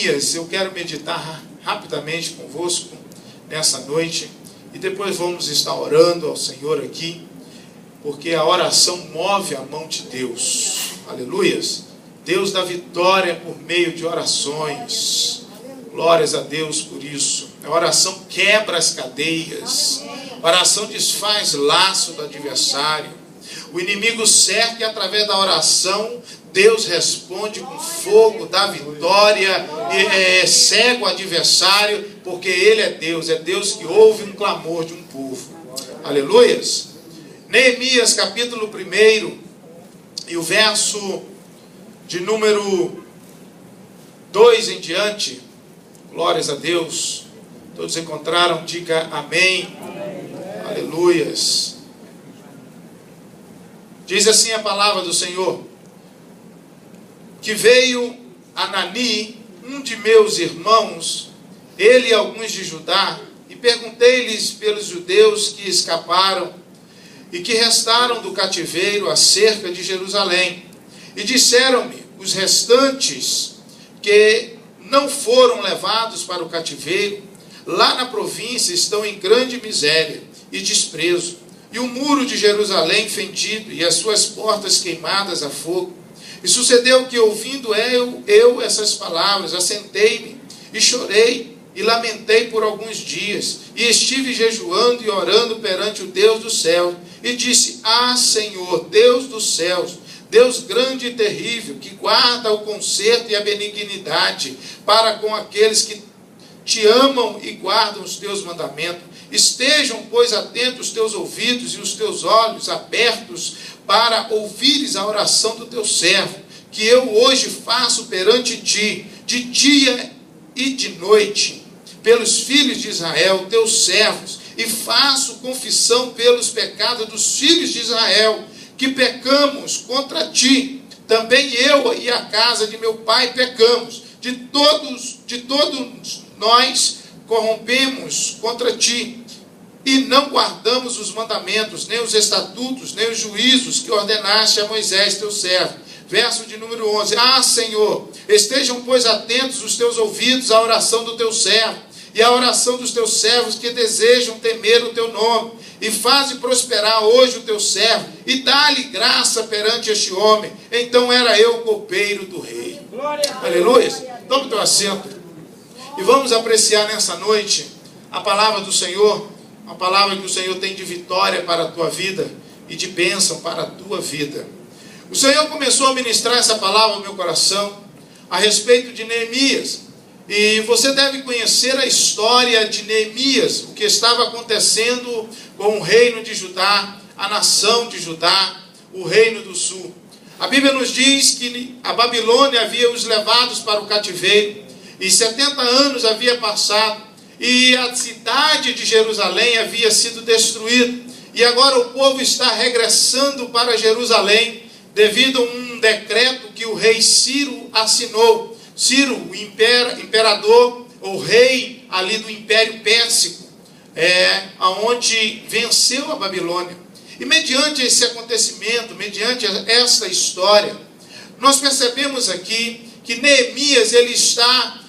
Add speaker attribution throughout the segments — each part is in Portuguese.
Speaker 1: Eu quero meditar rapidamente convosco nessa noite e depois vamos estar orando ao Senhor aqui, porque a oração move a mão de Deus. Aleluias! Deus dá vitória por meio de orações. Glórias a Deus por isso. A oração quebra as cadeias. A oração desfaz laço do adversário. O inimigo cerca e através da oração Deus responde com fogo, dá vitória, cega o adversário, porque Ele é Deus que ouve um clamor de um povo. Aleluias! Neemias capítulo 1 e o verso de número 2 em diante. Glórias a Deus. Todos encontraram? Diga amém. Amém. Aleluias. Diz assim a palavra do Senhor: que veio Anani, um de meus irmãos, ele e alguns de Judá, e perguntei-lhes pelos judeus que escaparam e que restaram do cativeiro acerca de Jerusalém. E disseram-me, os restantes que não foram levados para o cativeiro, lá na província estão em grande miséria e desprezo, e o muro de Jerusalém fendido, e as suas portas queimadas a fogo. E sucedeu que, ouvindo eu essas palavras, assentei-me e chorei e lamentei por alguns dias, e estive jejuando e orando perante o Deus do céu, e disse: Ah, Senhor, Deus dos céus, Deus grande e terrível, que guarda o conserto e a benignidade para com aqueles que te amam e guardam os teus mandamentos. Estejam, pois, atentos os teus ouvidos e os teus olhos abertos para ouvires a oração do teu servo, que eu hoje faço perante ti, de dia e de noite, pelos filhos de Israel, teus servos, e faço confissão pelos pecados dos filhos de Israel, que pecamos contra ti. Também eu e a casa de meu pai pecamos, de todos nós corrompemos contra ti, e não guardamos os mandamentos, nem os estatutos, nem os juízos que ordenaste a Moisés teu servo. Verso de número 11. Ah, Senhor, estejam, pois, atentos os teus ouvidos à oração do teu servo, e à oração dos teus servos que desejam temer o teu nome, e faze prosperar hoje o teu servo, e dá-lhe graça perante este homem. Então era eu o copeiro do rei. Aleluia. Toma o teu assento e vamos apreciar nessa noite a palavra do Senhor, a palavra que o Senhor tem de vitória para a tua vida e de bênção para a tua vida. O Senhor começou a ministrar essa palavra no meu coração a respeito de Neemias. E você deve conhecer a história de Neemias, o que estava acontecendo com o reino de Judá, a nação de Judá, o reino do sul. A Bíblia nos diz que a Babilônia havia os levados para o cativeiro, e 70 anos havia passado, e a cidade de Jerusalém havia sido destruída. E agora o povo está regressando para Jerusalém, devido a um decreto que o rei Ciro assinou. Ciro, o imperador, o rei ali do Império Pérsico, onde venceu a Babilônia. E mediante esse acontecimento, mediante essa história, nós percebemos aqui que Neemias ele está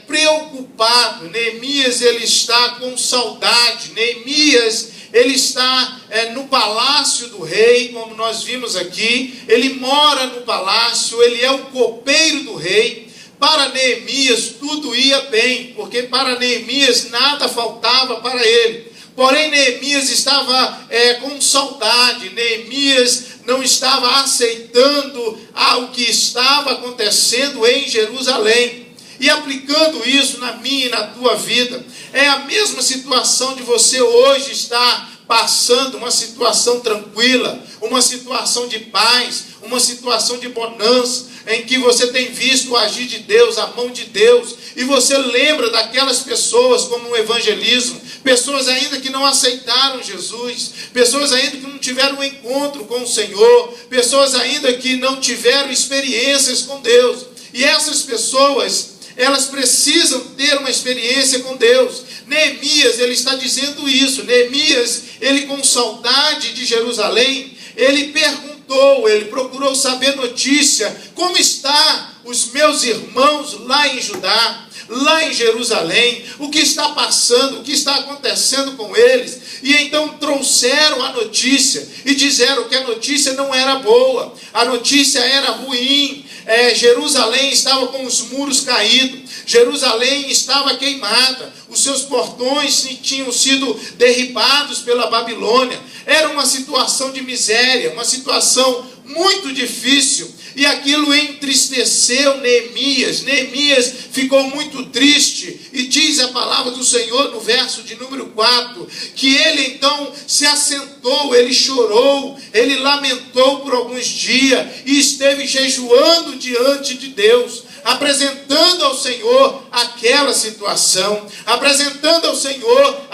Speaker 1: preocupado, Neemias ele está com saudade, Neemias ele está no palácio do rei, como nós vimos aqui, ele mora no palácio, ele é o copeiro do rei. Para Neemias tudo ia bem, porque para Neemias nada faltava para ele. Porém Neemias estava com saudade, Neemias não estava aceitando o que estava acontecendo em Jerusalém. E aplicando isso na minha e na tua vida, é a mesma situação de você hoje estar passando, uma situação tranquila, uma situação de paz, uma situação de bonança, em que você tem visto o agir de Deus, a mão de Deus, e você lembra daquelas pessoas como um evangelismo, pessoas ainda que não aceitaram Jesus, pessoas ainda que não tiveram um encontro com o Senhor, pessoas ainda que não tiveram experiências com Deus, e essas pessoas, elas precisam ter uma experiência com Deus. Neemias, ele está dizendo isso. Neemias, ele com saudade de Jerusalém, ele perguntou assentou, ele procurou saber notícia, como está os meus irmãos lá em Judá, lá em Jerusalém, o que está passando, o que está acontecendo com eles. E então trouxeram a notícia e disseram que a notícia não era boa, a notícia era ruim. Jerusalém estava com os muros caídos, Jerusalém estava queimada, os seus portões tinham sido derribados pela Babilônia. Era uma situação de miséria, uma situação muito difícil, e aquilo entristeceu Neemias. Neemias ficou muito triste, e diz a palavra do Senhor no verso de número 4, que ele então se assentou, ele chorou, ele lamentou por alguns dias, e esteve jejuando diante de Deus, apresentando ao Senhor aquela situação, apresentando ao Senhor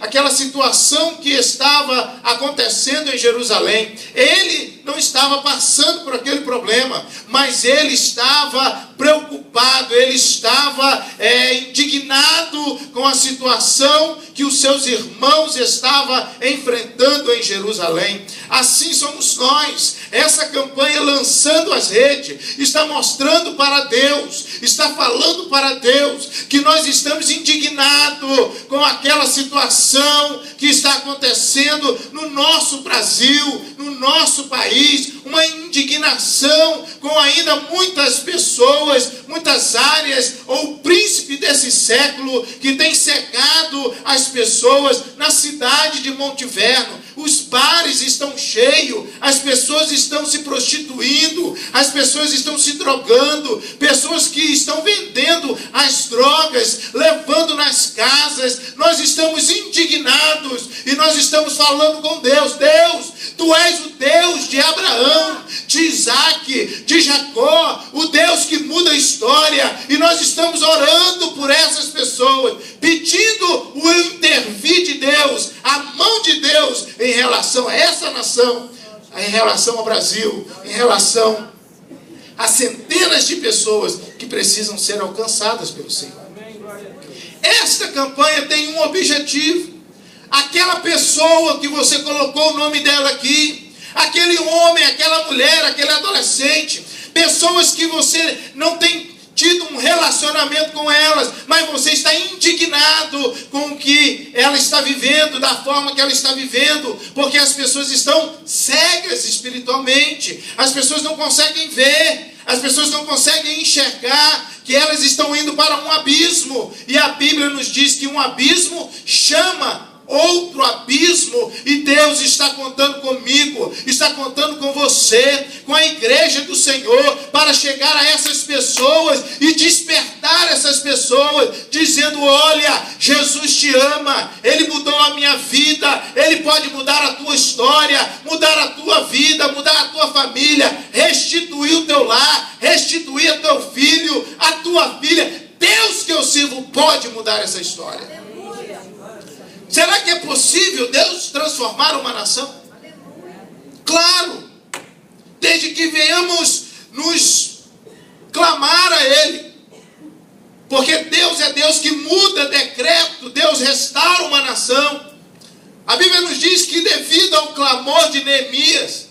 Speaker 1: aquela situação que estava acontecendo em Jerusalém. Ele não estava passando por aquele problema, mas ele estava preocupado, ele estava indignado com a situação que os seus irmãos estavam enfrentando em Jerusalém. Assim somos nós. Essa campanha, lançando as redes, está mostrando para Deus, está falando para Deus que nós estamos indignados com aquela situação que está acontecendo no nosso Brasil, no nosso país, uma indignação com ainda muitas pessoas, muitas áreas, ou o príncipe desse século que tem cegado as pessoas na cidade de Monteverno. Os bares estão cheios, as pessoas estão se prostituindo, as pessoas estão se drogando, pessoas que estão vendendo as drogas, levando nas casas. Nós estamos indignados e nós estamos falando com Deus. Deus, Tu és o Deus de Abraão, de Isaac, de Jacó, o Deus que muda a história, e nós estamos orando por essas pessoas, pedindo o intervir de Deus, a mão de Deus em relação a essa nação, em relação ao Brasil, em relação a centenas de pessoas que precisam ser alcançadas pelo Senhor. Esta campanha tem um objetivo. Aquela pessoa que você colocou o nome dela aqui, aquele homem, aquela mulher, aquele adolescente, pessoas que você não tem tido um relacionamento com elas, mas você está indignado com o que ela está vivendo, da forma que ela está vivendo, porque as pessoas estão cegas espiritualmente, as pessoas não conseguem ver, as pessoas não conseguem enxergar que elas estão indo para um abismo, e a Bíblia nos diz que um abismo chama outro abismo, e Deus está contando comigo, está contando com você, com a igreja do Senhor, para chegar a essas pessoas e despertar essas pessoas, dizendo: olha, Jesus te ama, Ele mudou a minha vida, Ele pode mudar a tua história, mudar a tua vida, mudar a tua família, restituir o teu lar, restituir o teu filho, a tua filha. Deus que eu sirvo pode mudar essa história. Será que é possível Deus transformar uma nação? Claro, desde que venhamos nos clamar a Ele, porque Deus é Deus que muda decreto, Deus restaura uma nação. A Bíblia nos diz que devido ao clamor de Neemias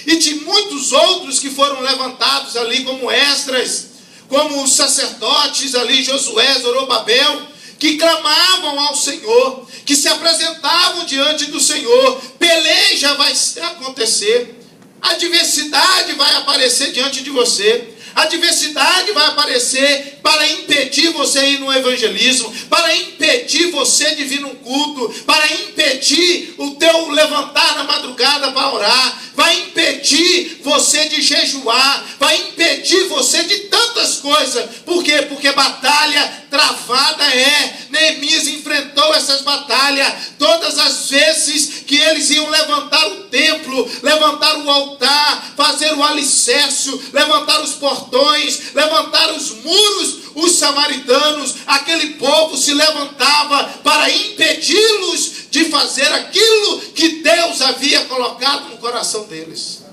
Speaker 1: e de muitos outros que foram levantados ali, como Esdras, como os sacerdotes ali, Josué, Zorobabel, que clamavam ao Senhor, que se apresentavam diante do Senhor, peleja vai acontecer, adversidade vai aparecer diante de você, adversidade vai aparecer para impedir você ir no evangelismo, para impedir você de vir num culto, para impedir o teu levantar na madrugada para orar, vai impedir você de jejuar, vai impedir você de tantas coisas. Por quê? Porque batalha travada é. Neemias enfrentou essas batalhas todas as vezes que eles iam levantar o templo, levantar o altar, fazer o alicerce, levantar os portões, levantar os muros. Os samaritanos, aquele povo se levantava para impedi-los de fazer aquilo que Deus havia colocado no coração deles.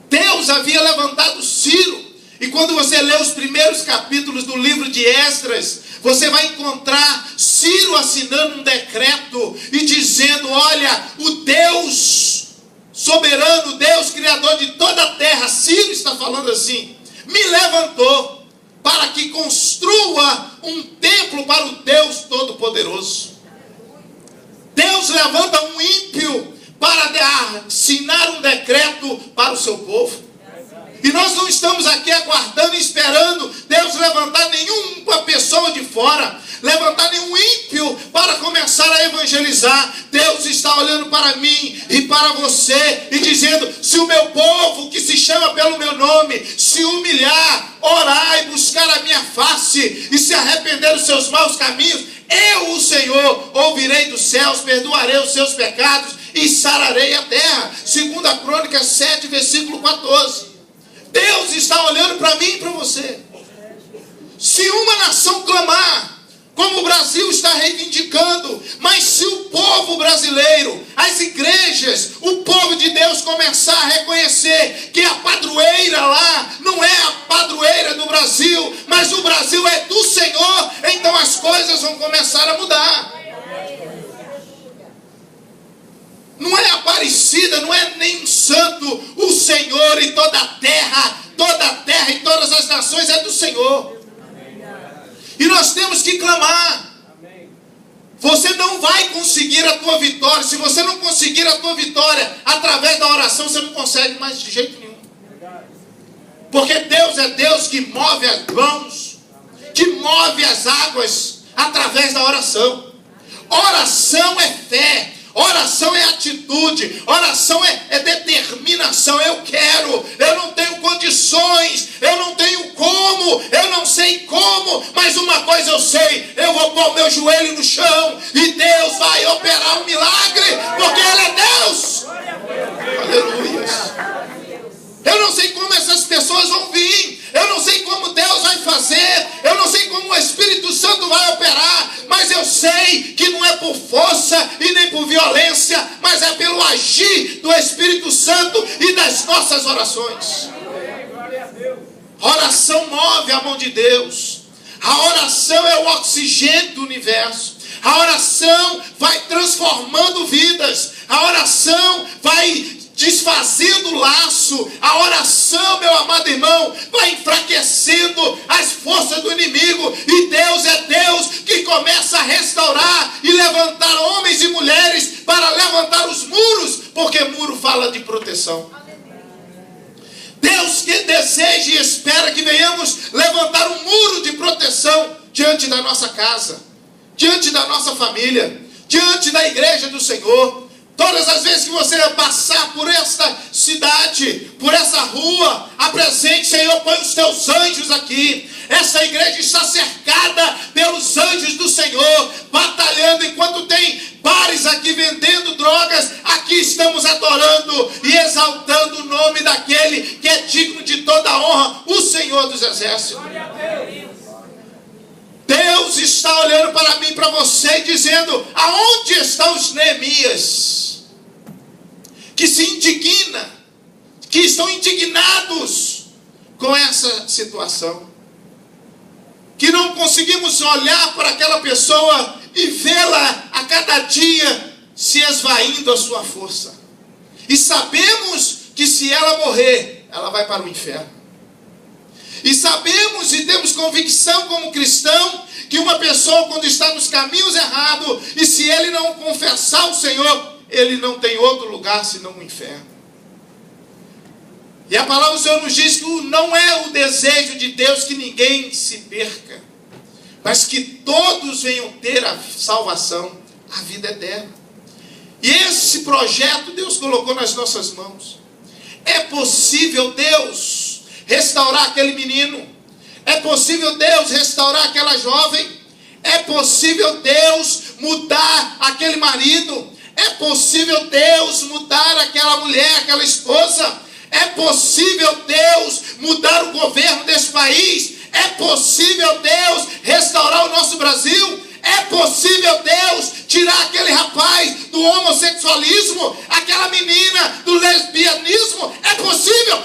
Speaker 1: Deus havia levantado Ciro, e quando você lê os primeiros capítulos do livro de Esdras, você vai encontrar Ciro assinando um decreto e dizendo: olha, o Deus soberano, Deus criador de toda a terra, Ciro está falando assim, me levantou para que construa um templo para o Deus Todo-Poderoso. Deus levanta um ímpio para assinar um decreto para o seu povo. E nós não estamos aqui aguardando e esperando Deus levantar nenhuma pessoa de fora, levantar nenhum ímpio para começar a evangelizar. Deus está olhando para mim e para você e dizendo, se o meu povo que se chama pelo meu nome se humilhar, orar e buscar a minha face e se arrepender dos seus maus caminhos, eu, o Senhor, ouvirei dos céus, perdoarei os seus pecados e sararei a terra. 2 Crônicas 7, versículo 14. Deus está olhando para mim e para você. Se uma nação clamar, como o Brasil está reivindicando, mas se o povo brasileiro, as igrejas, o povo de Deus começar a reconhecer que a padroeira lá não é a padroeira do Brasil, mas o Brasil é do Senhor, então as coisas vão começar a mudar. Não é Aparecida, não é nem um santo, o Senhor e toda a terra e todas as nações é do Senhor. E nós temos que clamar. Você não vai conseguir a tua vitória. Se você não conseguir a tua vitória através da oração, você não consegue mais de jeito nenhum. Porque Deus é Deus que move as mãos, que move as águas através da oração. Oração é fé. Oração é atitude, oração é determinação. Eu quero, eu não tenho condições, eu não tenho como, eu não sei como, mas uma coisa eu sei, eu vou pôr o meu joelho no chão e Deus vai operar um milagre, porque Ele é Deus. Aleluia. Eu não sei como essas pessoas vão vir, eu não sei como Deus vai fazer, eu não sei como o Espírito Santo vai operar, mas eu sei que não é por força e nem por violência, mas é pelo agir do Espírito Santo e das nossas orações. A oração move a mão de Deus, a oração é o oxigênio do universo, a oração vai transformando vidas, a oração vai desfazendo o laço, a oração, meu amado irmão, vai enfraquecendo as forças do inimigo, e Deus é Deus que começa a restaurar e levantar homens e mulheres para levantar os muros, porque muro fala de proteção. Deus que deseja e espera que venhamos levantar um muro de proteção diante da nossa casa, diante da nossa família, diante da igreja do Senhor. Todas as vezes que você passar por esta cidade, por essa rua, apresente, Senhor, põe os teus anjos aqui. Essa igreja está cercada pelos anjos do Senhor, batalhando. Enquanto tem bares aqui vendendo drogas, aqui estamos adorando e exaltando o nome daquele que é digno de toda a honra, o Senhor dos Exércitos. Deus está olhando para mim e para você e dizendo, aonde estão os Neemias? Que se indigna, que estão indignados com essa situação. Que não conseguimos olhar para aquela pessoa e vê-la a cada dia se esvaindo a sua força. E sabemos que se ela morrer, ela vai para o inferno. E sabemos e temos convicção como cristão que uma pessoa quando está nos caminhos errados e se ele não confessar o Senhor, ele não tem outro lugar senão o inferno. E a palavra do Senhor nos diz que não é o desejo de Deus que ninguém se perca, mas que todos venham ter a salvação, a vida eterna. E esse projeto Deus colocou nas nossas mãos. É possível Deus restaurar aquele menino, é possível Deus restaurar aquela jovem, é possível Deus mudar aquele marido, é possível Deus mudar aquela mulher, aquela esposa, é possível Deus mudar o governo desse país, é possível Deus restaurar o nosso Brasil, é possível Deus tirar aquele rapaz do homossexualismo, aquela menina do lesbianismo, é possível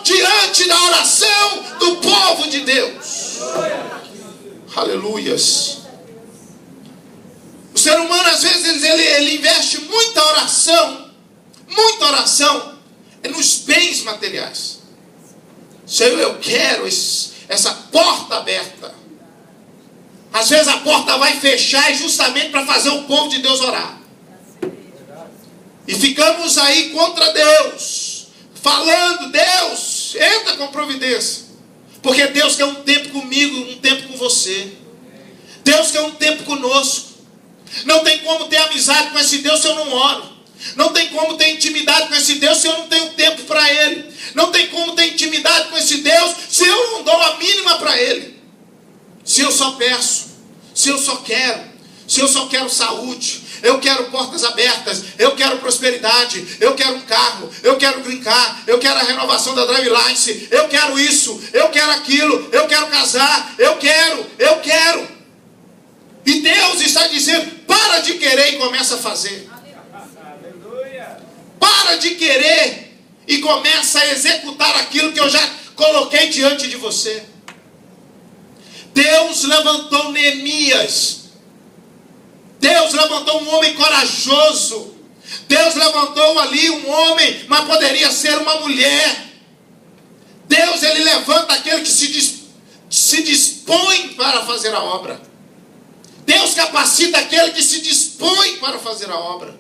Speaker 1: diante da oração do povo de Deus. Aleluias. O ser humano às vezes ele investe muita oração Muita oração é nos bens materiais. Senhor, eu quero essa porta aberta. Às vezes a porta vai fechar justamente para fazer o povo de Deus orar. E ficamos aí contra Deus, falando: Deus, entra com providência. Porque Deus quer um tempo comigo, um tempo com você. Deus quer um tempo conosco. Não tem como ter amizade com esse Deus se eu não oro. Não tem como ter intimidade com esse Deus se eu não tenho tempo para Ele. Não tem como ter intimidade com esse Deus se eu não dou a mínima para Ele. Se eu só peço, se eu só quero saúde, eu quero portas abertas, eu quero prosperidade, eu quero um carro, eu quero brincar, eu quero a renovação da drive license, eu quero isso, eu quero aquilo, eu quero casar, eu quero. E Deus está dizendo: para de querer e começa a fazer. Para de querer e começa a executar aquilo que eu já coloquei diante de você. Deus levantou Neemias. Deus levantou um homem corajoso. Deus levantou ali um homem, mas poderia ser uma mulher. Deus, Ele levanta aquele que se dispõe para fazer a obra. Deus capacita aquele que se dispõe para fazer a obra.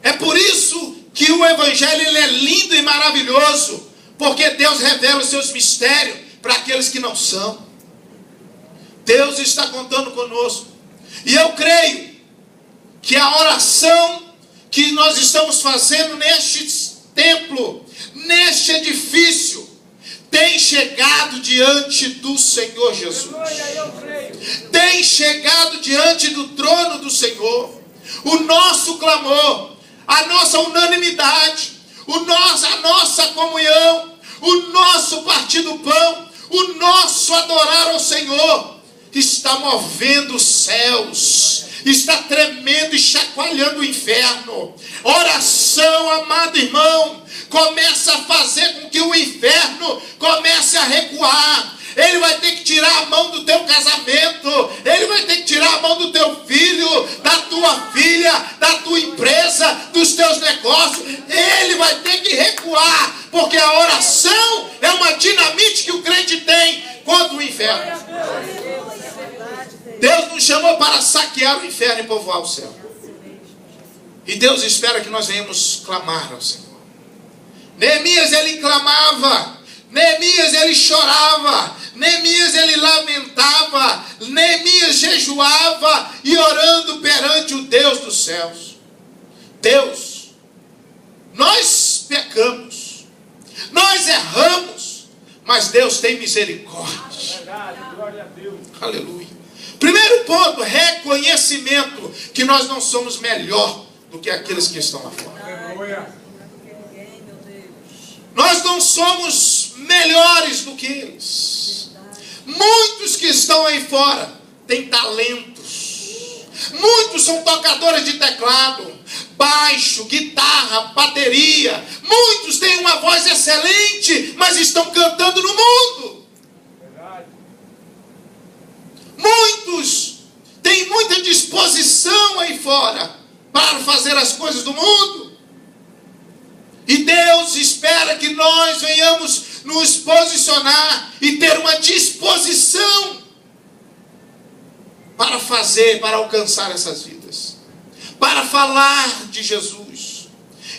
Speaker 1: É por isso que o Evangelho ele é lindo e maravilhoso, porque Deus revela os seus mistérios para aqueles que não são. Deus está contando conosco. E eu creio que a oração que nós estamos fazendo neste templo, neste edifício, tem chegado diante do Senhor Jesus. Tem chegado diante do trono do Senhor. O nosso clamor, a nossa unanimidade, a nossa comunhão, o nosso partir do pão, o nosso adorar ao Senhor, está movendo os céus, está tremendo e chacoalhando o inferno. Oração, amado irmão, começa a fazer com que o inferno comece a recuar. Ele vai ter que tirar a mão do teu casamento, ele vai ter que tirar a mão do teu filho, da tua filha, da tua empresa, dos teus negócios. Ele vai ter que recuar, porque a oração é uma dinamite que o crente tem contra o inferno. Deus nos chamou para saquear o inferno e povoar o céu. E Deus espera que nós venhamos clamar ao Senhor. Neemias ele clamava, Neemias ele chorava, Neemias ele lamentava, Neemias jejuava e orando perante o Deus dos céus. Deus, nós pecamos, nós erramos, mas Deus tem misericórdia.
Speaker 2: Glória a Deus.
Speaker 1: Aleluia. Primeiro ponto, reconhecimento que nós não somos melhor do que aqueles que estão lá fora. Nós não somos melhores do que eles. Muitos que estão aí fora têm talentos. Muitos são tocadores de teclado, baixo, guitarra, bateria. Muitos têm uma voz excelente, mas estão cantando no mundo. Muitos têm muita disposição aí fora para fazer as coisas do mundo. E Deus espera que nós venhamos nos posicionar e ter uma disposição para fazer, para alcançar essas vidas, para falar de Jesus.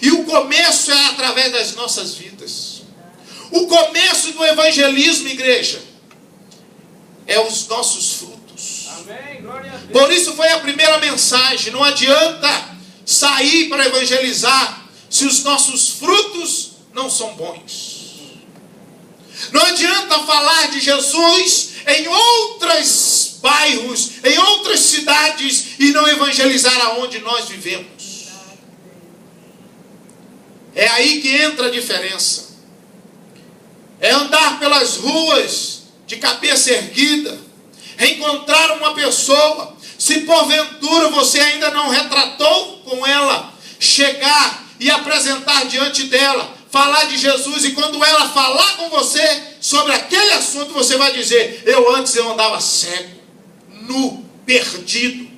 Speaker 1: E o começo é através das nossas vidas. O começo do evangelismo, igreja, é os nossos frutos.
Speaker 2: Amém. Glória a Deus.
Speaker 1: Por isso foi a primeira mensagem. Não adianta sair para evangelizar se os nossos frutos não são bons. Não adianta falar de Jesus em outros bairros, em outras cidades e não evangelizar aonde nós vivemos. É aí que entra a diferença. É andar pelas ruas de cabeça erguida, encontrar uma pessoa, se porventura você ainda não retratou com ela, chegar e apresentar diante dela, falar de Jesus, e quando ela falar com você sobre aquele assunto, você vai dizer: antes eu andava cego, nu, perdido,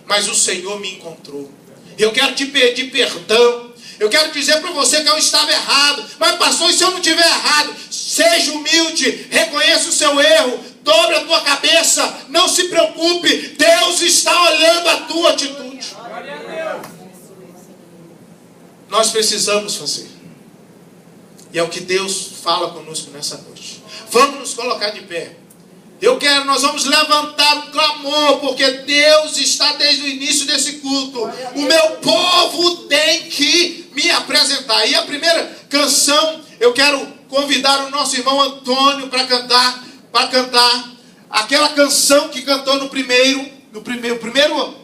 Speaker 1: mas o Senhor me encontrou. Eu quero te pedir perdão, Eu quero dizer para você que eu estava errado. Mas pastor, e se eu não estiver errado? Seja humilde, reconheça o seu erro, dobre a tua cabeça, não se preocupe. Deus está olhando a tua atitude.
Speaker 2: Glória a Deus.
Speaker 1: Nós precisamos fazer. E é o que Deus fala conosco nessa noite. Vamos nos colocar de pé. Nós vamos levantar um clamor, porque Deus está desde o início desse culto. O meu povo tem que me apresentar. E a primeira canção, eu quero convidar o nosso irmão Antônio para cantar aquela canção que cantou no primeiro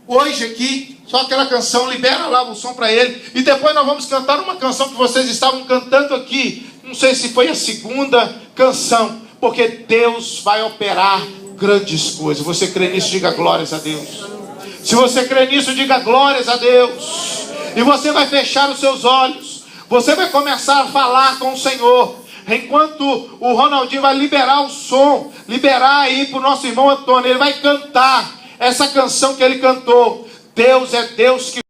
Speaker 1: hoje aqui, só aquela canção. Libera lá o som para ele. E depois nós vamos cantar uma canção que vocês estavam cantando aqui. Não sei se foi a segunda canção. Porque Deus vai operar grandes coisas. Você crê nisso? Diga glórias a Deus. Se você crê nisso, diga glórias a Deus. E você vai fechar os seus olhos. Você vai começar a falar com o Senhor. Enquanto o Ronaldinho vai liberar o som, liberar aí para o nosso irmão Antônio. Ele vai cantar essa canção que ele cantou. Deus é Deus que